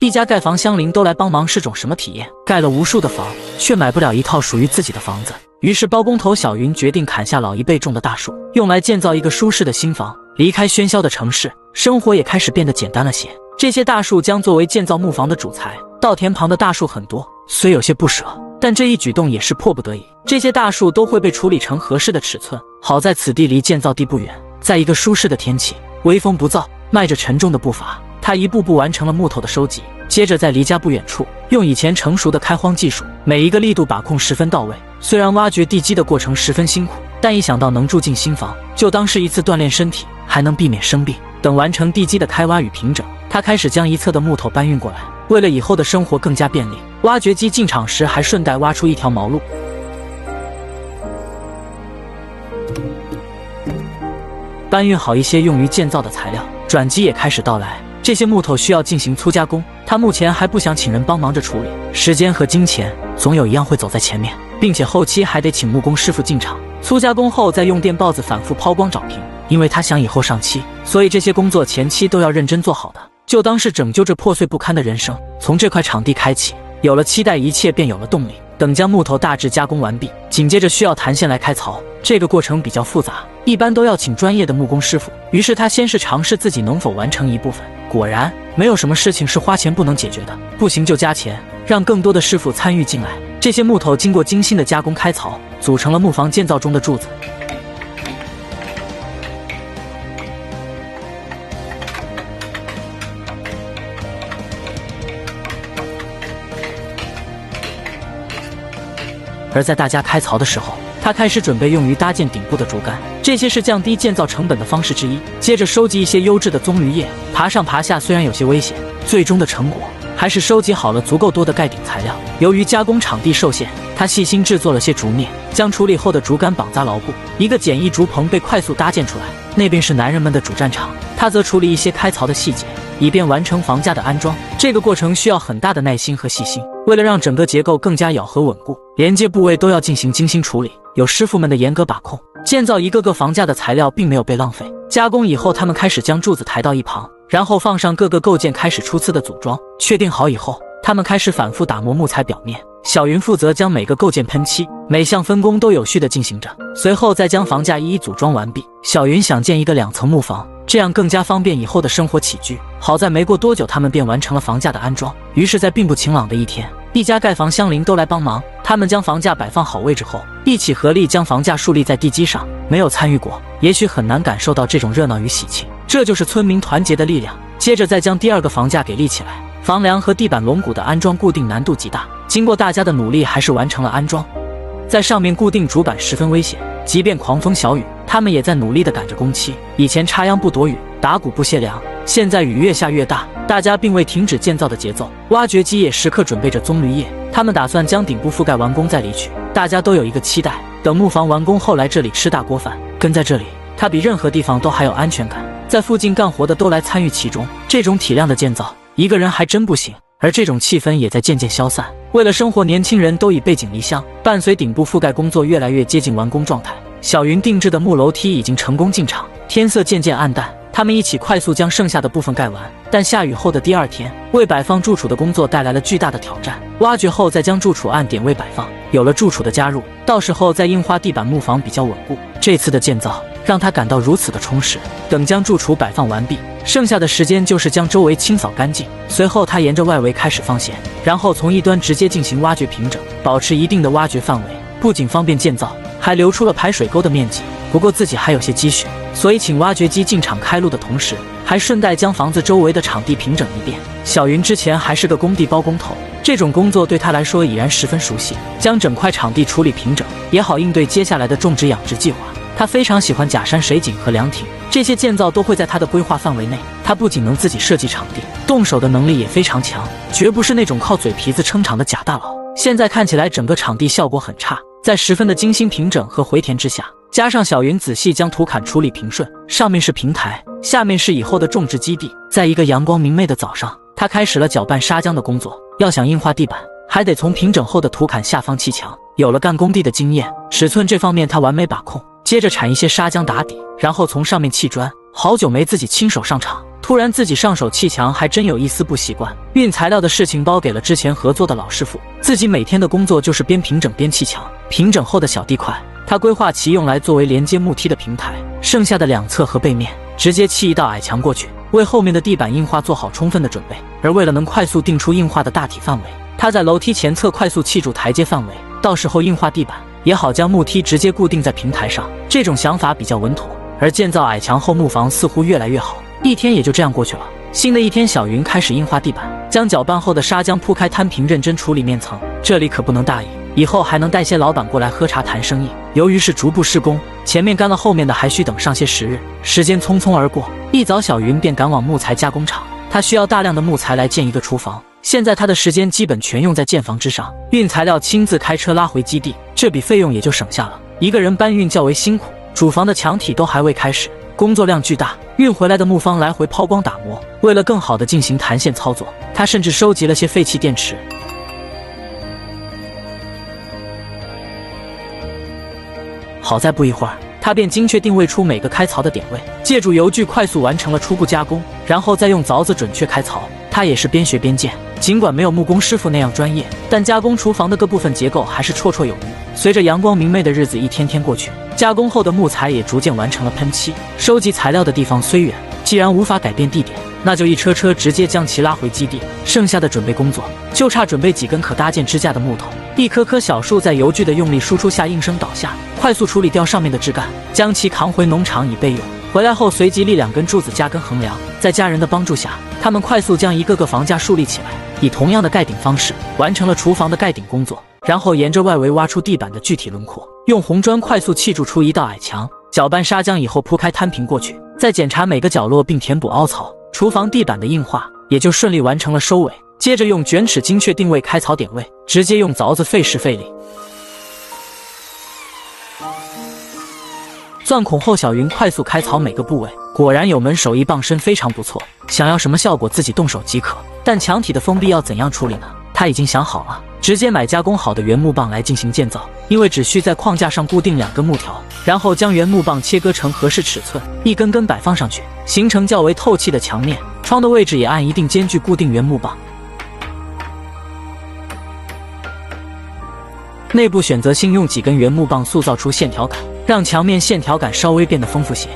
一家盖房乡邻都来帮忙是种什么体验？盖了无数的房，却买不了一套属于自己的房子。于是包工头小云决定砍下老一辈种的大树，用来建造一个舒适的新房。离开喧嚣的城市，生活也开始变得简单了些。这些大树将作为建造木房的主材。稻田旁的大树很多，虽有些不舍，但这一举动也是迫不得已。这些大树都会被处理成合适的尺寸。好在此地离建造地不远，在一个舒适的天气，微风不燥，迈着沉重的步伐，他一步步完成了木头的收集。接着在离家不远处，用以前成熟的开荒技术，每一个力度把控十分到位。虽然挖掘地基的过程十分辛苦，但一想到能住进新房，就当是一次锻炼身体，还能避免生病。等完成地基的开挖与平整，他开始将一侧的木头搬运过来。为了以后的生活更加便利，挖掘机进场时还顺带挖出一条毛路。搬运好一些用于建造的材料，转机也开始到来。这些木头需要进行粗加工，他目前还不想请人帮忙着处理，时间和金钱总有一样会走在前面，并且后期还得请木工师傅进场，粗加工后再用电刨子反复抛光找平。因为他想以后上漆，所以这些工作前期都要认真做好的，就当是拯救这破碎不堪的人生。从这块场地开启，有了期待，一切便有了动力。等将木头大致加工完毕，紧接着需要弹线来开槽，这个过程比较复杂，一般都要请专业的木工师傅。于是他先是尝试自己能否完成一部分，果然没有什么事情是花钱不能解决的，不行就加钱，让更多的师傅参与进来。这些木头经过精心的加工开槽，组成了木房建造中的柱子。而在大家开槽的时候，他开始准备用于搭建顶部的竹竿，这些是降低建造成本的方式之一。接着收集一些优质的棕榈叶，爬上爬下虽然有些危险，最终的成果还是收集好了足够多的盖顶材料。由于加工场地受限，他细心制作了些竹篾，将处理后的竹竿绑扎牢固。一个简易竹棚被快速搭建出来，那便是男人们的主战场。他则处理一些开槽的细节，以便完成房架的安装。这个过程需要很大的耐心和细心，为了让整个结构更加咬合稳固，连接部位都要进行精心处理，有师傅们的严格把控。建造一个个房架的材料并没有被浪费。加工以后，他们开始将柱子抬到一旁，然后放上各个构件，开始初次的组装。确定好以后，他们开始反复打磨木材表面。小云负责将每个构件喷漆，每项分工都有序地进行着。随后再将房架一一组装完毕。小云想建一个2层木房，这样更加方便以后的生活起居。好在没过多久，他们便完成了房架的安装。于是在并不晴朗的一天，一家盖房乡邻都来帮忙。他们将房架摆放好位置后，一起合力将房架竖立在地基上。没有参与过，也许很难感受到这种热闹与喜庆，这就是村民团结的力量。接着再将第2个房架给立起来，房梁和地板龙骨的安装固定难度极大，经过大家的努力，还是完成了安装。在上面固定主板十分危险，即便狂风小雨，他们也在努力地赶着工期。以前插秧不躲雨，打谷不泄粮，现在雨越下越大，大家并未停止建造的节奏。挖掘机也时刻准备着棕榈叶，他们打算将顶部覆盖完工再离去。大家都有一个期待，等木房完工后来这里吃大锅饭。跟在这里，它比任何地方都还有安全感。在附近干活的都来参与其中，这种体量的建造，一个人还真不行。而这种气氛也在渐渐消散。为了生活，年轻人都已背井离乡。伴随顶部覆盖工作越来越接近完工状态，小云定制的木楼梯已经成功进场。天色渐渐暗淡，他们一起快速将剩下的部分盖完。但下雨后的第2天，为摆放住处的工作带来了巨大的挑战。挖掘后再将住处按点位摆放，有了住处的加入，到时候再硬花地板，木房比较稳固。这次的建造让他感到如此的充实。等将住处摆放完毕，剩下的时间就是将周围清扫干净。随后他沿着外围开始放线，然后从一端直接进行挖掘平整，保持一定的挖掘范围，不仅方便建造，还留出了排水沟的面积。不过自己还有些积蓄，所以请挖掘机进场开路的同时，还顺带将房子周围的场地平整一遍。小云之前还是个工地包工头，这种工作对他来说已然十分熟悉，将整块场地处理平整，也好应对接下来的种植养殖计划。他非常喜欢假山水井和凉亭，这些建造都会在他的规划范围内。他不仅能自己设计场地，动手的能力也非常强，绝不是那种靠嘴皮子撑场的假大佬。现在看起来整个场地效果很差，在十分的精心平整和回填之下，加上小云仔细将土坎处理平顺，上面是平台，下面是以后的种植基地。在一个阳光明媚的早上，他开始了搅拌砂浆的工作。要想硬化地板，还得从平整后的土坎下方砌墙。有了干工地的经验，尺寸这方面他完美把控。接着铲一些砂浆打底，然后从上面砌砖。好久没自己亲手上场，突然自己上手气强，还真有一丝不习惯。运材料的事情包给了之前合作的老师傅，自己每天的工作就是边平整边砌墙。平整后的小地块，他规划其用来作为连接木梯的平台，剩下的两侧和背面直接砌一道矮墙过去，为后面的地板硬化做好充分的准备。而为了能快速定出硬化的大体范围，他在楼梯前侧快速砌筑台阶范围，到时候硬化地板也好将木梯直接固定在平台上。这种想法比较稳妥。而建造矮墙后，木房似乎越来越好。一天也就这样过去了。新的一天，小云开始硬化地板，将搅拌后的砂浆铺开摊平，认真处理面层。这里可不能大意，以后还能带些老板过来喝茶谈生意。由于是逐步施工，前面干了，后面的还需等上些时日。时间匆匆而过，一早小云便赶往木材加工厂，他需要大量的木材来建一个厨房。现在他的时间基本全用在建房之上，运材料亲自开车拉回基地，这笔费用也就省下了。一个人搬运较为辛苦，主房的墙体都还未开始，工作量巨大，运回来的木方来回抛光打磨。为了更好地进行弹线操作，他甚至收集了些废弃电池。好在不一会儿，他便精确定位出每个开槽的点位，借助油锯快速完成了初步加工，然后再用凿子准确开槽。他也是边学边见，尽管没有木工师傅那样专业，但加工厨房的各部分结构还是绰绰有余。随着阳光明媚的日子一天天过去，加工后的木材也逐渐完成了喷漆。收集材料的地方虽远，既然无法改变地点，那就一车车直接将其拉回基地。剩下的准备工作就差准备几根可搭建支架的木头。一棵棵小树在油锯的用力输出下应声倒下，快速处理掉上面的枝干，将其扛回农场以备用。回来后随即立2根柱子加根横梁，在家人的帮助下，他们快速将一个个房架树立起来，以同样的盖顶方式完成了厨房的盖顶工作。然后沿着外围挖出地板的具体轮廓，用红砖快速砌筑出一道矮墙，搅拌砂浆以后铺开摊平过去，再检查每个角落并填补凹槽，厨房地板的硬化也就顺利完成了收尾。接着用卷尺精确定位开槽点位，直接用凿子费时费力。钻孔后，小云快速开槽每个部位，果然有门手艺，傍身非常不错。想要什么效果自己动手即可，但墙体的封闭要怎样处理呢？他已经想好了，直接买加工好的原木棒来进行建造。因为只需在框架上固定2根木条，然后将原木棒切割成合适尺寸，一根根摆放上去，形成较为透气的墙面。窗的位置也按一定间距固定原木棒。内部选择性用几根原木棒塑造出线条感，让墙面线条感稍微变得丰富些。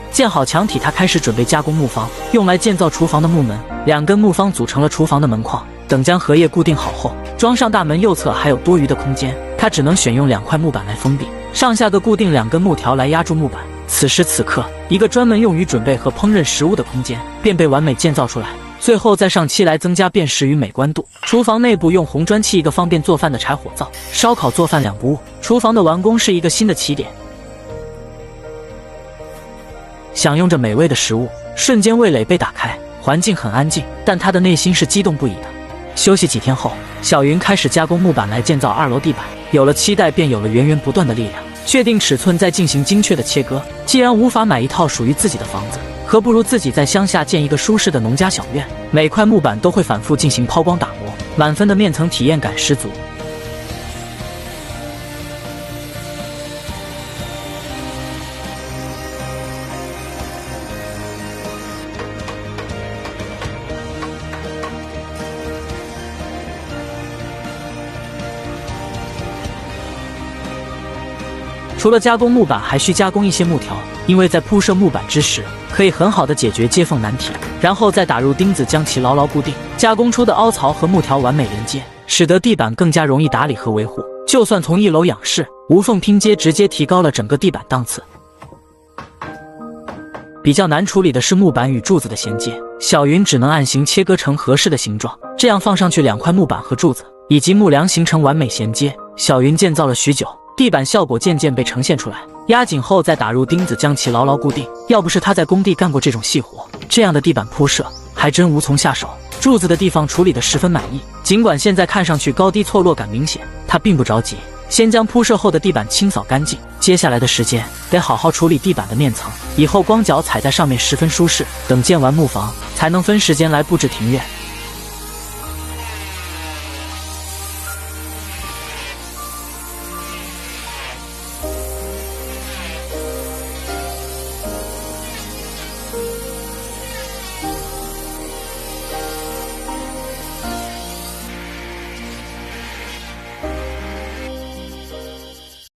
建好墙体，他开始准备加工木方，用来建造厨房的木门。2根木方组成了厨房的门框。等将荷叶固定好后，装上大门右侧还有多余的空间，他只能选用2块木板来封闭，上下各固定2根木条来压住木板。此时此刻，一个专门用于准备和烹饪食物的空间便被完美建造出来。最后再上漆来增加辨识与美观度。厨房内部用红砖砌一个方便做饭的柴火灶，烧烤做饭2不误。厨房的完工是一个新的起点。享用着美味的食物，瞬间味蕾被打开，环境很安静，但他的内心是激动不已的。休息几天后，小云开始加工木板来建造2楼地板。有了期待，便有了源源不断的力量。确定尺寸，再进行精确的切割。既然无法买一套属于自己的房子，何不如自己在乡下建一个舒适的农家小院。每块木板都会反复进行抛光打磨，满分的面层体验感十足。除了加工木板，还需加工一些木条，因为在铺设木板之时，可以很好的解决接缝难题，然后再打入钉子将其牢牢固定。加工出的凹槽和木条完美连接，使得地板更加容易打理和维护。就算从1楼仰视，无缝拼接直接提高了整个地板档次。比较难处理的是木板与柱子的衔接，小云只能按形切割成合适的形状，这样放上去2块木板和柱子以及木梁形成完美衔接。小云建造了许久，地板效果渐渐被呈现出来，压紧后再打入钉子将其牢牢固定。要不是他在工地干过这种细活，这样的地板铺设还真无从下手。柱子的地方处理得十分满意，尽管现在看上去高低错落感明显，他并不着急，先将铺设后的地板清扫干净。接下来的时间得好好处理地板的面层，以后光脚踩在上面十分舒适。等建完木房，才能分时间来布置庭院。